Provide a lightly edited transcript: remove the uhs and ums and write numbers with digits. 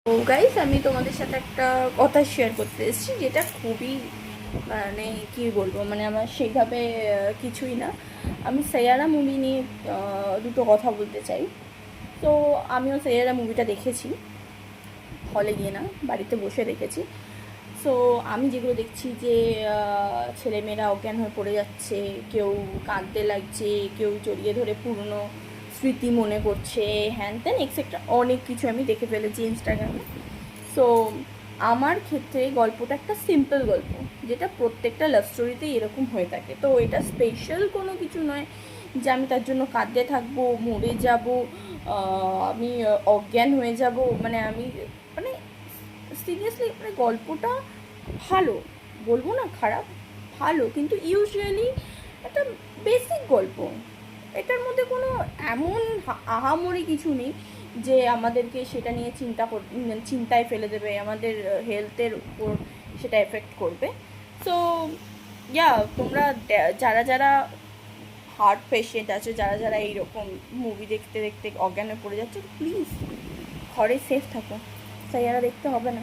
তো গাইস, আমি তোমাদের সাথে একটা কথা শেয়ার করতে এসেছি, যেটা খুবই মানে কি বলবো, মানে আমার সেইভাবে কিছুই না। আমি সাইয়ারা মুভি নিয়ে দুটো কথা বলতে চাই। তো আমিও সাইয়ারা মুভিটা দেখেছি, হলে গিয়ে না, বাড়িতে বসে দেখেছি। সো আমি যেগুলো দেখছি যে ছেলেমেয়েরা অজ্ঞান হয়ে পড়ে যাচ্ছে, কেউ কাঁদতে লাগছে, কেউ জড়িয়ে ধরে পুরনো স্মৃতি মনে করছে, হ্যান ত্যান এক্সেট্রা অনেক কিছু আমি দেখে ফেলেছি ইনস্টাগ্রামে। সো আমার ক্ষেত্রে গল্পটা একটা সিম্পল গল্প, যেটা প্রত্যেকটা লাভ স্টোরিতেই এরকম হয়ে থাকে। তো এটা স্পেশাল কোনো কিছু নয় যে আমি তার জন্য কাঁদতে থাকবো, মরে যাব, আমি অজ্ঞান হয়ে যাব। মানে আমি মানে সিরিয়াসলি মানে গল্পটা ভালো, বলবো না খারাপ, ভালো, কিন্তু ইউজুয়ালি একটা বেসিক গল্প। এটার মধ্যে কোনো এমন আহামরি কিছু নেই যে আমাদেরকে সেটা নিয়ে চিন্তায় ফেলে দেবে, আমাদের হেলথের উপর সেটা এফেক্ট করবে। সো ইয়া, তোমরা যারা যারা হার্ট পেশেন্ট আছে, যারা যারা এইরকম মুভি দেখতে দেখতে অজ্ঞান হয়ে পড়ে যাচ্ছে, প্লিজ ঘরে সেফ থাকো, সাইয়ারা দেখতে হবে না।